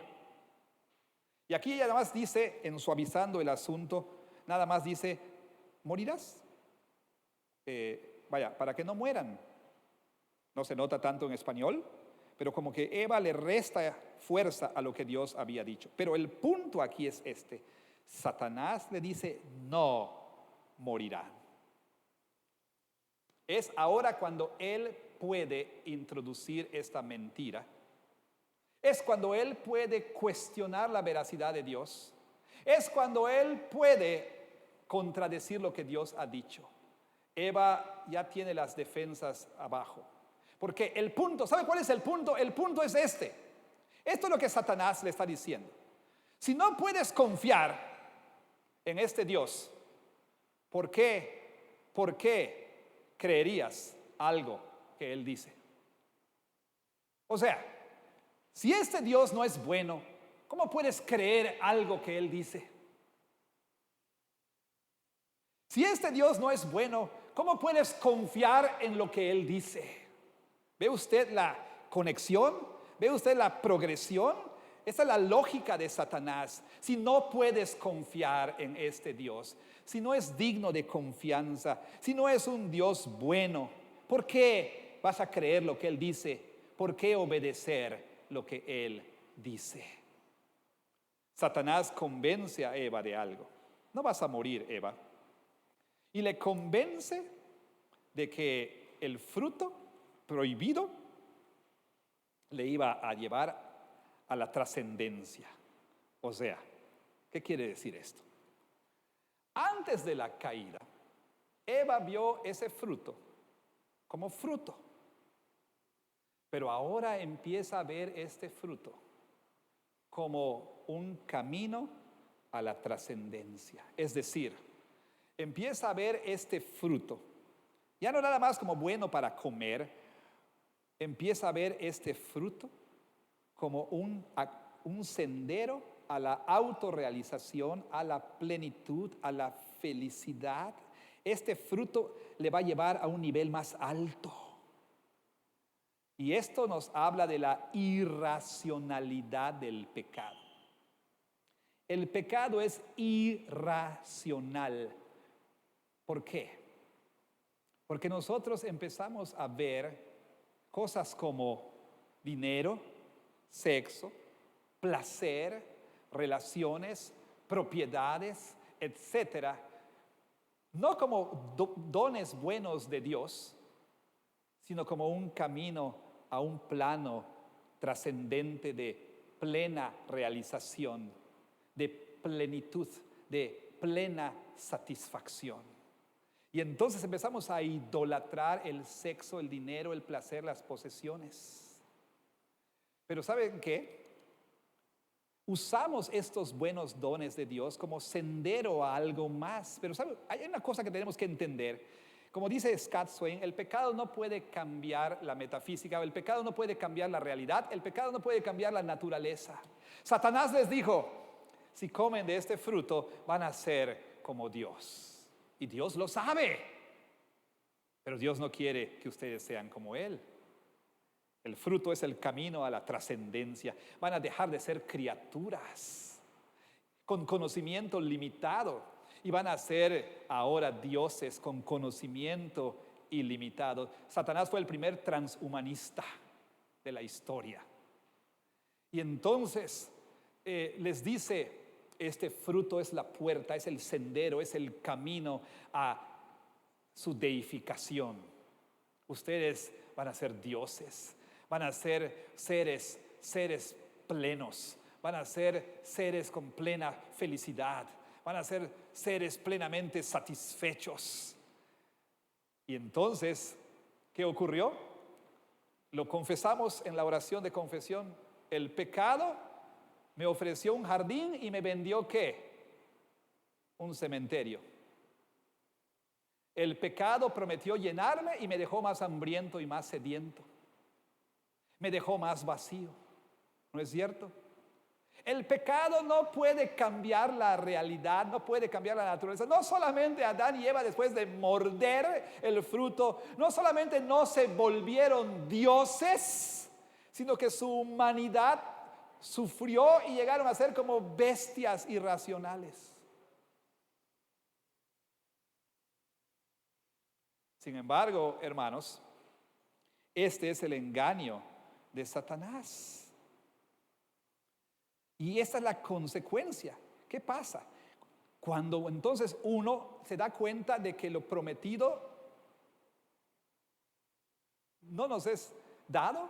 Y aquí nada más dice, en suavizando el asunto, nada más dice, morirás. Para que no mueran. No se nota tanto en español, pero como que Eva le resta fuerza a lo que Dios había dicho. Pero el punto aquí es este: Satanás le dice, no morirán. Es ahora cuando él puede introducir esta mentira. Es cuando él puede cuestionar la veracidad de Dios. Es cuando él puede contradecir lo que Dios ha dicho. Eva ya tiene las defensas abajo. Porque el punto, ¿sabe cuál es el punto? El punto es este. Esto es lo que Satanás le está diciendo. Si no puedes confiar en este Dios, ¿por qué creerías algo que Él dice? O sea, si este Dios no es bueno, ¿cómo puedes creer algo que Él dice? Si este Dios no es bueno, ¿cómo puedes confiar en lo que Él dice? ¿Ve usted la conexión? ¿Ve usted la progresión? Esta es la lógica de Satanás. Si no puedes confiar en este Dios, si no es digno de confianza, si no es un Dios bueno, ¿por qué vas a creer lo que Él dice? ¿Por qué obedecer lo que Él dice? Satanás convence a Eva de algo. No vas a morir, Eva. Y le convence de que el fruto prohibido le iba a llevar a la trascendencia. O sea, ¿qué quiere decir esto? Antes de la caída, Eva vio ese fruto como fruto. Pero ahora empieza a ver este fruto como un camino a la trascendencia. Es decir, empieza a ver este fruto, ya no nada más como bueno para comer, empieza a ver este fruto como un sendero a la autorrealización, a la plenitud, a la felicidad. Este fruto le va a llevar a un nivel más alto. Y esto nos habla de la irracionalidad del pecado. El pecado es irracional. ¿Por qué? Porque nosotros empezamos a ver cosas como dinero, sexo, placer, relaciones, propiedades, etcétera, no como dones buenos de Dios, sino como un camino a un plano trascendente de plena realización, de plenitud, de plena satisfacción. Y entonces empezamos a idolatrar el sexo, el dinero, el placer, las posesiones. Pero ¿saben qué? Usamos estos buenos dones de Dios como sendero a algo más. Pero ¿saben? Hay una cosa que tenemos que entender. Como dice Scott Swain, el pecado no puede cambiar la metafísica, el pecado no puede cambiar la realidad, el pecado no puede cambiar la naturaleza. Satanás les dijo, si comen de este fruto van a ser como Dios. Y Dios lo sabe, pero Dios no quiere que ustedes sean como Él. El fruto es el camino a la trascendencia. Van a dejar de ser criaturas con conocimiento limitado y van a ser ahora dioses con conocimiento ilimitado. Satanás fue el primer transhumanista de la historia. Y entonces les dice, este fruto es la puerta, es el sendero, es el camino a su deificación. Ustedes van a ser dioses, van a ser seres plenos, van a ser seres con plena felicidad, van a ser seres plenamente satisfechos. Y entonces, ¿qué ocurrió? Lo confesamos en la oración de confesión. El pecado me ofreció un jardín y me vendió ¿qué? Un cementerio. El pecado prometió llenarme y me dejó más hambriento y más sediento. Me dejó más vacío. ¿No es cierto? El pecado no puede cambiar la realidad, no puede cambiar la naturaleza. No solamente Adán y Eva, después de morder el fruto, no solamente no se volvieron dioses, sino que su humanidad sufrió y llegaron a ser como bestias irracionales. Sin embargo, hermanos, este es el engaño de Satanás. Y esta es la consecuencia. ¿Qué pasa? Cuando entonces uno se da cuenta de que lo prometido no nos es dado,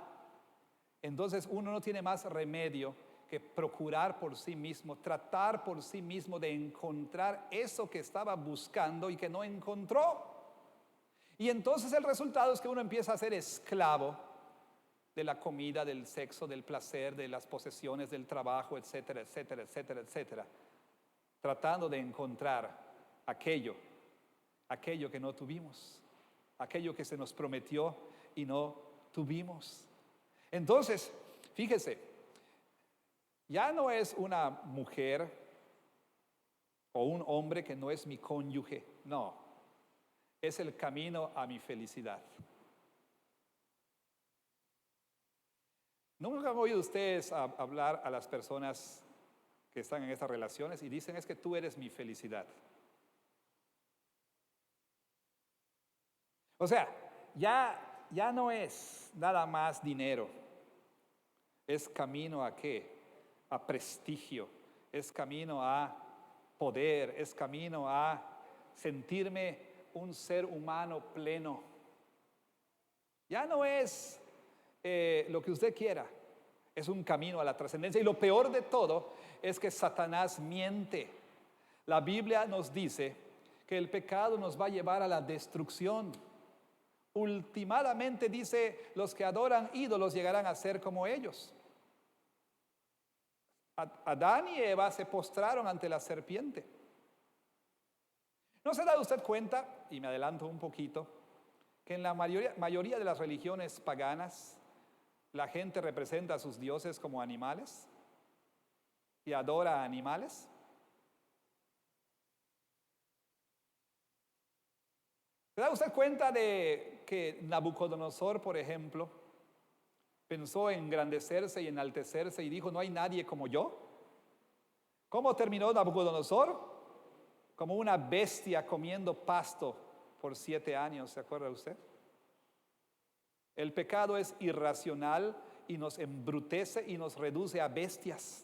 entonces uno no tiene más remedio que procurar por sí mismo, tratar por sí mismo de encontrar eso que estaba buscando y que no encontró. Y entonces el resultado es que uno empieza a ser esclavo de la comida, del sexo, del placer, de las posesiones, del trabajo, etcétera, etcétera, etcétera, etcétera, tratando de encontrar aquello que no tuvimos, aquello que se nos prometió y no tuvimos. Entonces, fíjese, ya no es una mujer o un hombre que no es mi cónyuge, no, es el camino a mi felicidad. ¿Nunca han oído ustedes hablar a las personas que están en estas relaciones y dicen es que tú eres mi felicidad? O sea, ya no es nada más dinero, es camino a qué, a prestigio, es camino a poder, es camino a sentirme un ser humano pleno. Ya no es lo que usted quiera, es un camino a la trascendencia. Y lo peor de todo es que Satanás miente. La Biblia nos dice que el pecado nos va a llevar a la destrucción. Ultimadamente dice, los que adoran ídolos llegarán a ser como ellos. Adán y Eva se postraron ante la serpiente. ¿No se da usted cuenta, y me adelanto un poquito, que en la mayoría de las religiones paganas la gente representa a sus dioses como animales y adora a animales? ¿Se da usted cuenta de que Nabucodonosor, por ejemplo, pensó en engrandecerse y enaltecerse y dijo, no hay nadie como yo? ¿Cómo terminó Nabucodonosor? Como una bestia comiendo pasto por 7 años, ¿se acuerda usted? El pecado es irracional y nos embrutece y nos reduce a bestias.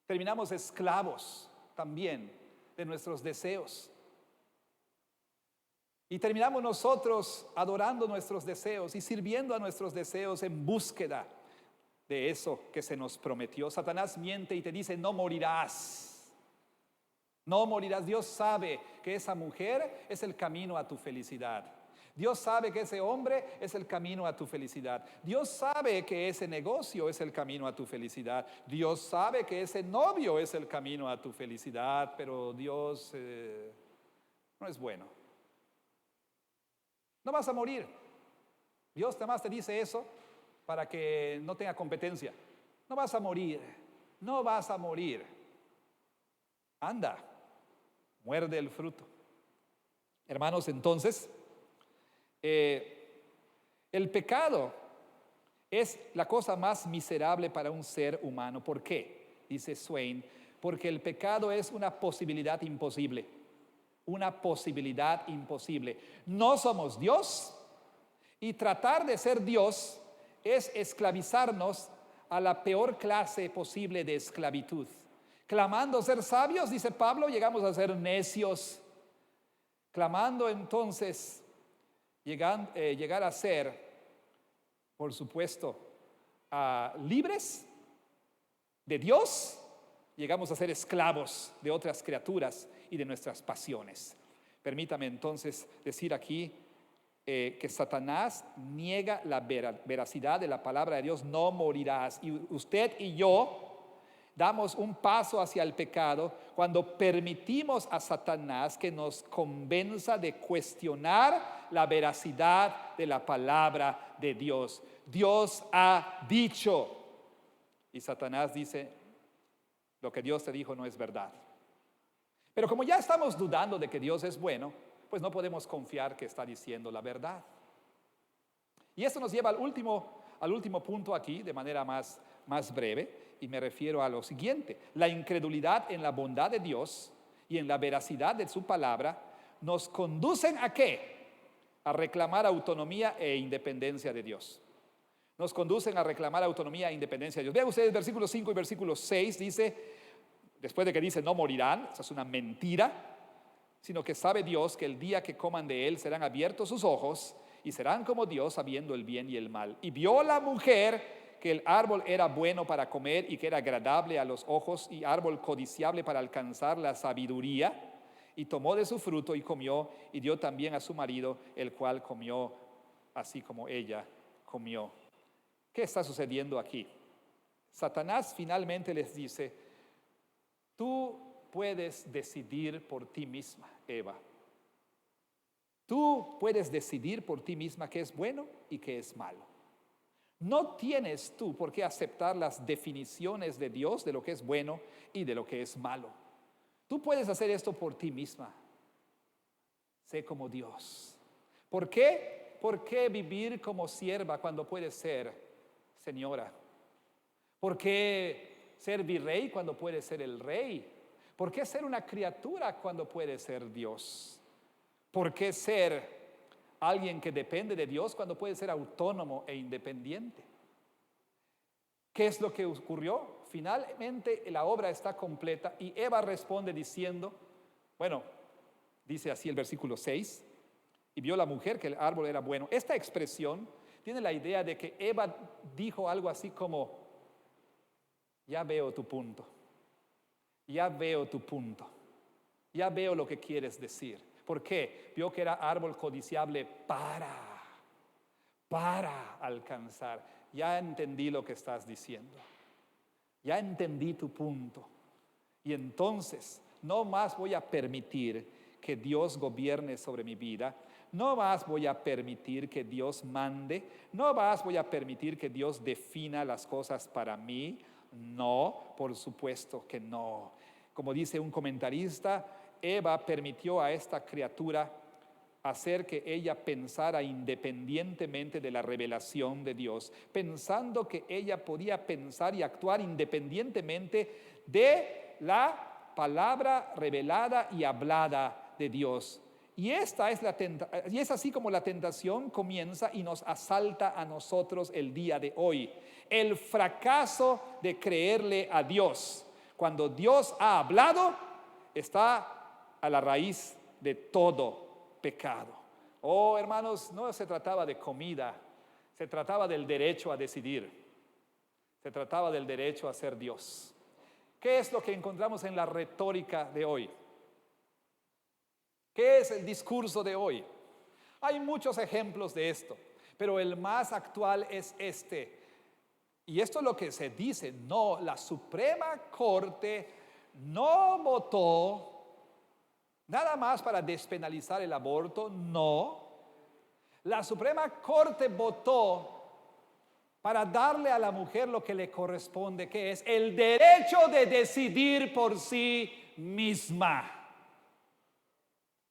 Terminamos esclavos también de nuestros deseos. Y terminamos nosotros adorando nuestros deseos y sirviendo a nuestros deseos en búsqueda de eso que se nos prometió. Satanás miente y te dice, no morirás. No morirás. Dios sabe que esa mujer es el camino a tu felicidad. Dios sabe que ese hombre es el camino a tu felicidad. Dios sabe que ese negocio es el camino a tu felicidad. Dios sabe que ese novio es el camino a tu felicidad, pero Dios no es bueno. No vas a morir. Dios además te dice eso para que no tenga competencia. No vas a morir. No vas a morir. Anda, muerde el fruto. Hermanos, entonces, el pecado es la cosa más miserable para un ser humano. ¿Por qué? Dice Swain, porque el pecado es una posibilidad imposible. Una posibilidad imposible. No somos Dios y tratar de ser Dios es esclavizarnos a la peor clase posible de esclavitud. Clamando ser sabios, dice Pablo, llegamos a ser necios. Clamando entonces llegar a ser, por supuesto, libres de Dios, llegamos a ser esclavos de otras criaturas y de nuestras pasiones. Permítame entonces decir aquí que Satanás niega la veracidad de la palabra de Dios, no morirás. Y usted y yo damos un paso hacia el pecado cuando permitimos a Satanás que nos convenza de cuestionar la veracidad de la palabra de Dios. Dios ha dicho, y Satanás dice, lo que Dios te dijo no es verdad. Pero como ya estamos dudando de que Dios es bueno, pues no podemos confiar que está diciendo la verdad. Y esto nos lleva al último punto aquí, de manera más breve, y me refiero a lo siguiente. La incredulidad en la bondad de Dios y en la veracidad de su palabra nos conducen ¿a qué? A reclamar autonomía e independencia de Dios. Nos conducen a reclamar autonomía e independencia de Dios. Vean ustedes versículo 5 y versículo 6, dice, después de que dice no morirán, esa es una mentira, sino que sabe Dios que el día que coman de él serán abiertos sus ojos y serán como Dios sabiendo el bien y el mal. Y vio la mujer que el árbol era bueno para comer y que era agradable a los ojos y árbol codiciable para alcanzar la sabiduría, y tomó de su fruto y comió y dio también a su marido, el cual comió así como ella comió. ¿Qué está sucediendo aquí? Satanás finalmente les dice, tú puedes decidir por ti misma, Eva. Tú puedes decidir por ti misma qué es bueno y qué es malo. No tienes tú por qué aceptar las definiciones de Dios de lo que es bueno y de lo que es malo. Tú puedes hacer esto por ti misma. Sé como Dios. ¿Por qué? ¿Por qué vivir como sierva cuando puedes ser señora? ¿Por qué ser virrey cuando puedes ser el rey? ¿Por qué ser una criatura cuando puedes ser Dios? ¿Por qué ser alguien que depende de Dios cuando puede ser autónomo e independiente? ¿Qué es lo que ocurrió? Finalmente la obra está completa y Eva responde diciendo, bueno, dice así el versículo 6, y vio la mujer que el árbol era bueno. Esta expresión tiene la idea de que Eva dijo algo así como, ya veo tu punto, ya veo tu punto, ya veo lo que quieres decir. ¿Por qué? Vio que era árbol codiciable para alcanzar. Ya entendí lo que estás diciendo. Ya entendí tu punto. Y entonces no más voy a permitir que Dios gobierne sobre mi vida. No más voy a permitir que Dios mande. No más voy a permitir que Dios defina las cosas para mí. No, por supuesto que no. Como dice un comentarista, Eva permitió a esta criatura hacer que ella pensara independientemente de la revelación de Dios, pensando que ella podía pensar y actuar independientemente de la palabra revelada y hablada de Dios. Y es así como la tentación comienza y nos asalta a nosotros el día de hoy. El fracaso de creerle a Dios. Cuando Dios ha hablado, está a la raíz de todo pecado. Oh, hermanos, no se trataba de comida, se trataba del derecho a decidir, se trataba del derecho a ser Dios. ¿Qué es lo que encontramos en la retórica de hoy? ¿Qué es el discurso de hoy? Hay muchos ejemplos de esto, pero el más actual es este. Y esto es lo que se dice, no, la Suprema Corte no votó nada más para despenalizar el aborto, no. La Suprema Corte votó para darle a la mujer lo que le corresponde, que es el derecho de decidir por sí misma.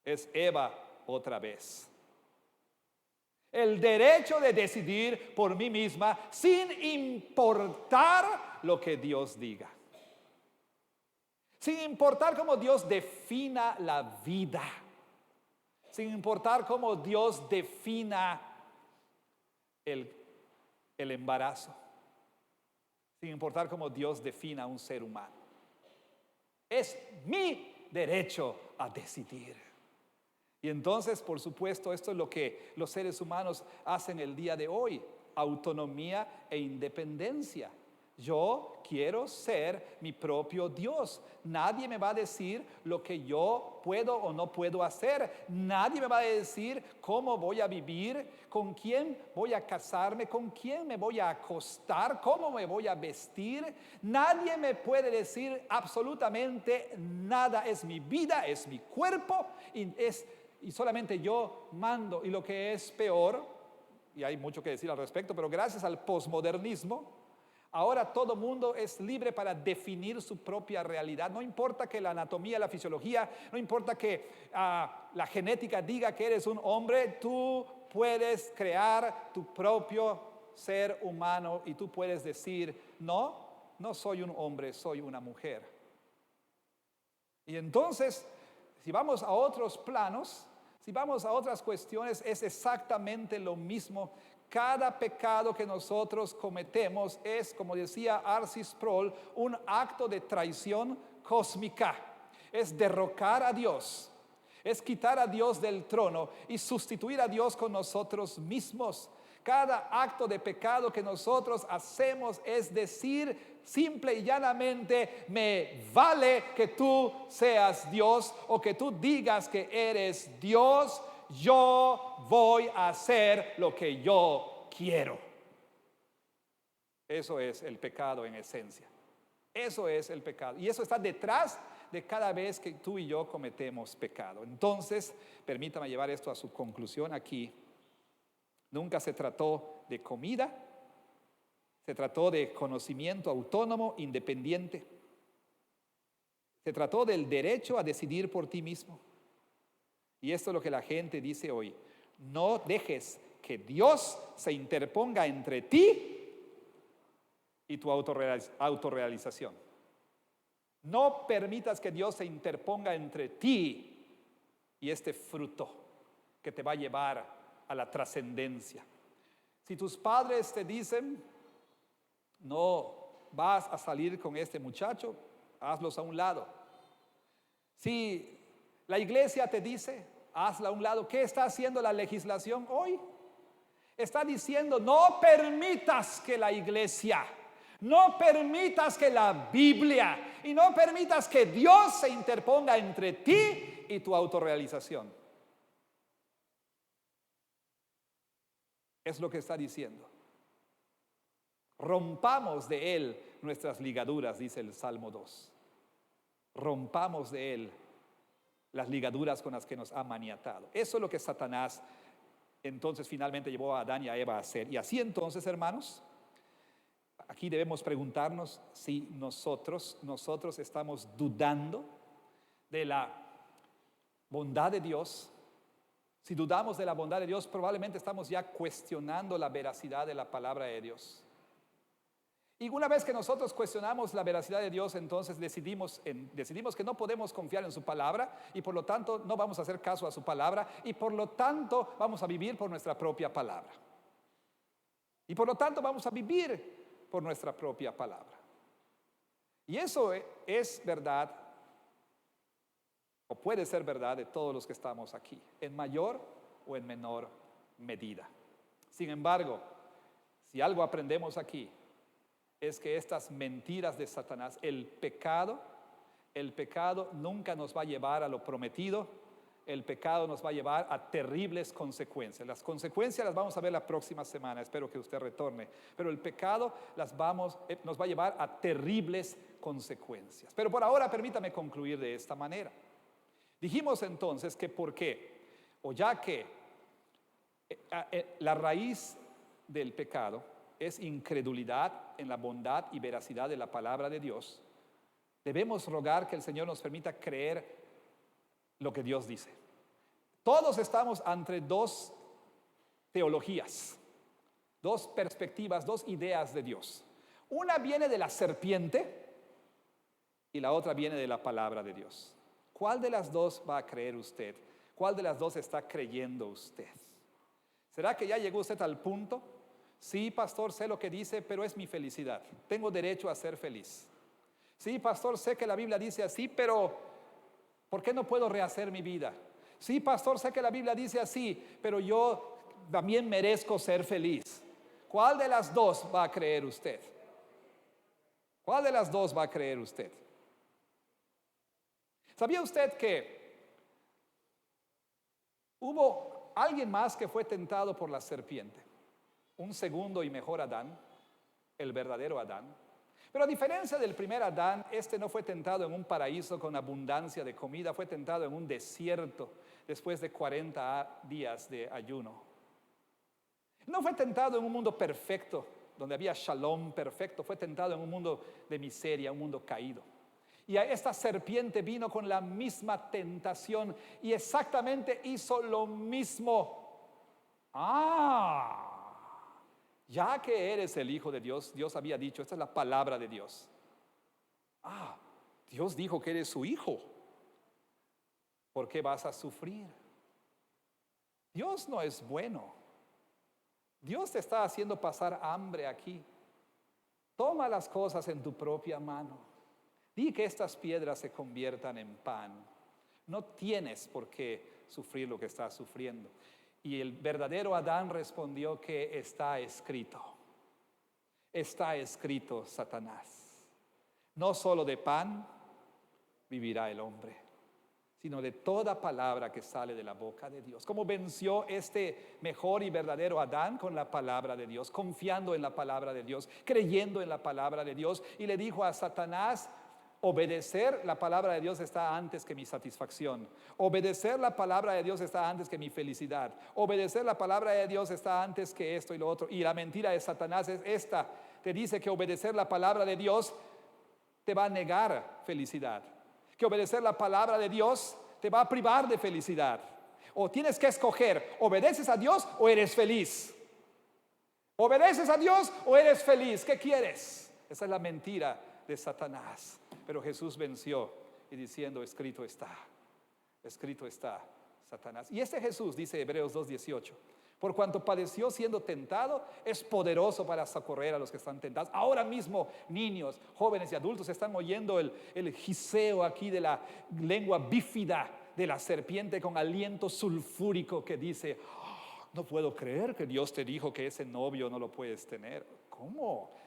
Es Eva otra vez. El derecho de decidir por mí misma sin importar lo que Dios diga. Sin importar cómo Dios defina la vida. Sin importar cómo Dios defina el embarazo. Sin importar cómo Dios defina a un ser humano. Es mi derecho a decidir. Y entonces, por supuesto, esto es lo que los seres humanos hacen el día de hoy. Autonomía e independencia. Yo quiero ser mi propio Dios. Nadie me va a decir lo que yo puedo o no puedo hacer. Nadie me va a decir cómo voy a vivir, con quién voy a casarme, con quién me voy a acostar, cómo me voy a vestir. Nadie me puede decir absolutamente nada. Es mi vida, es mi cuerpo y solamente yo mando. Y lo que es peor, y hay mucho que decir al respecto, pero gracias al posmodernismo, ahora todo mundo es libre para definir su propia realidad. No importa que la anatomía, la fisiología, no importa que la genética diga que eres un hombre, tú puedes crear tu propio ser humano y tú puedes decir, no soy un hombre, soy una mujer. Y entonces, si vamos a otros planos, si vamos a otras cuestiones, es exactamente lo mismo. Cada pecado que nosotros cometemos es, como decía Arcis Sproul, un acto de traición cósmica. Es derrocar a Dios, es quitar a Dios del trono y sustituir a Dios con nosotros mismos. Cada acto de pecado que nosotros hacemos es decir simple y llanamente: me vale que tú seas Dios o que tú digas que eres Dios, yo voy a hacer lo que yo quiero. Eso es el pecado en esencia. Eso es el pecado. Y eso está detrás de cada vez que tú y yo cometemos pecado. Entonces, permítame llevar esto a su conclusión aquí. Nunca se trató de comida, se trató de conocimiento autónomo, independiente. Se trató del derecho a decidir por ti mismo. Y esto es lo que la gente dice hoy: no dejes que Dios se interponga entre ti y tu autorrealización. No permitas que Dios se interponga entre ti y este fruto que te va a llevar a la trascendencia. Si tus padres te dicen: no vas a salir con este muchacho, hazlos a un lado. Si la iglesia te dice: hazla a un lado. ¿Qué está haciendo la legislación hoy? Está diciendo: no permitas que la iglesia, no permitas que la Biblia y no permitas que Dios se interponga entre ti y tu autorrealización. Es lo que está diciendo. Rompamos de él nuestras ligaduras, dice el Salmo 2. Rompamos de él las ligaduras con las que nos ha maniatado. Eso es lo que Satanás entonces finalmente llevó a Adán y a Eva a hacer. Y así entonces, hermanos, aquí debemos preguntarnos si nosotros estamos dudando de la bondad de Dios. Si dudamos de la bondad de Dios, probablemente estamos ya cuestionando la veracidad de la palabra de Dios. Y una vez que nosotros cuestionamos la veracidad de Dios, entonces decidimos que no podemos confiar en su palabra y por lo tanto no vamos a hacer caso a su palabra y por lo tanto vamos a vivir por nuestra propia palabra. Y por lo tanto vamos a vivir por nuestra propia palabra. Y eso es verdad, o puede ser verdad, de todos los que estamos aquí, en mayor o en menor medida. Sin embargo, si algo aprendemos aquí, es que estas mentiras de Satanás, el pecado nunca nos va a llevar a lo prometido. El pecado nos va a llevar a terribles consecuencias. Las consecuencias las vamos a ver la próxima semana, espero que usted retorne. Pero el pecado nos va a llevar a terribles consecuencias. Pero por ahora permítame concluir de esta manera. Dijimos entonces que por qué, o ya que la raíz del pecado es incredulidad en la bondad y veracidad de la palabra de Dios, debemos rogar que el Señor nos permita creer lo que Dios dice. Todos estamos ante dos teologías, dos perspectivas, dos ideas de Dios. Una viene de la serpiente y la otra viene de la palabra de Dios. ¿Cuál de las dos va a creer usted? ¿Cuál de las dos está creyendo usted? ¿Será que ya llegó usted al punto? Sí, pastor, sé lo que dice, pero es mi felicidad. Tengo derecho a ser feliz. Sí, pastor, sé que la Biblia dice así, pero ¿por qué no puedo rehacer mi vida? Sí, pastor, sé que la Biblia dice así, pero yo también merezco ser feliz. ¿Cuál de las dos va a creer usted? ¿Cuál de las dos va a creer usted? ¿Sabía usted que hubo alguien más que fue tentado por la serpiente? Un segundo y mejor Adán, el verdadero Adán. Pero a diferencia del primer Adán, este no fue tentado en un paraíso con abundancia de comida, fue tentado en un desierto después de 40 días de ayuno. No fue tentado en un mundo perfecto, donde había shalom perfecto, fue tentado en un mundo de miseria, un mundo caído. Y a esta serpiente vino con la misma tentación y exactamente hizo lo mismo. Ya que eres el Hijo de Dios, Dios había dicho, esta es la palabra de Dios. Dios dijo que eres su hijo. ¿Por qué vas a sufrir? Dios no es bueno. Dios te está haciendo pasar hambre aquí. Toma las cosas en tu propia mano. Di que estas piedras se conviertan en pan. No tienes por qué sufrir lo que estás sufriendo. Y el verdadero Adán respondió que está escrito. Está escrito, Satanás. No solo de pan vivirá el hombre, sino de toda palabra que sale de la boca de Dios. ¿Cómo venció este mejor y verdadero Adán? Con la palabra de Dios, confiando en la palabra de Dios, creyendo en la palabra de Dios. Y le dijo a Satanás: obedecer la palabra de Dios está antes que mi satisfacción. Obedecer la palabra de Dios está antes que mi felicidad. Obedecer la palabra de Dios está antes que esto y lo otro. Y la mentira de Satanás es esta: te dice que obedecer la palabra de Dios te va a negar felicidad, que obedecer la palabra de Dios te va a privar de felicidad. O tienes que escoger: obedeces a Dios o eres feliz. Obedeces a Dios o eres feliz. ¿Qué quieres? Esa es la mentira de Satanás. Pero Jesús venció y diciendo: escrito está, Satanás. Y este Jesús, dice Hebreos 2:18, por cuanto padeció siendo tentado, es poderoso para socorrer a los que están tentados. Ahora mismo niños, jóvenes y adultos están oyendo el giseo aquí de la lengua bífida de la serpiente con aliento sulfúrico que dice: "Oh, no puedo creer que Dios te dijo que ese novio no lo puedes tener". ¿Cómo?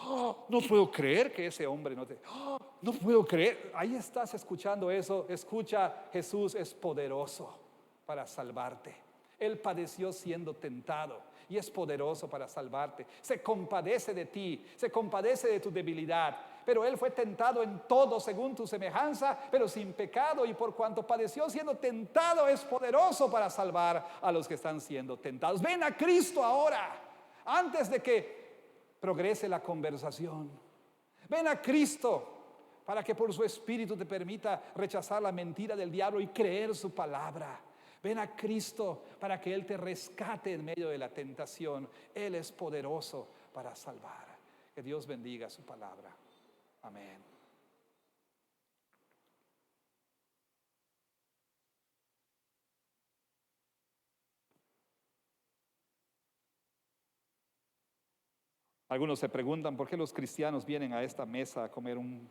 "Oh, no puedo creer que ese hombre no te... oh, no puedo creer". Ahí estás escuchando eso. Escucha, Jesús es poderoso para salvarte. Él padeció siendo tentado y es poderoso para salvarte. Se compadece de ti, se compadece de tu debilidad. Pero Él fue tentado en todo según tu semejanza, pero sin pecado. Y por cuanto padeció siendo tentado, es poderoso para salvar a los que están siendo tentados. Ven a Cristo ahora, antes de que progrese la conversación. Ven a Cristo para que por su Espíritu te permita rechazar la mentira del diablo y creer su palabra. Ven a Cristo para que Él te rescate en medio de la tentación. Él es poderoso para salvar. Que Dios bendiga su palabra. Amén. Algunos se preguntan por qué los cristianos vienen a esta mesa a comer un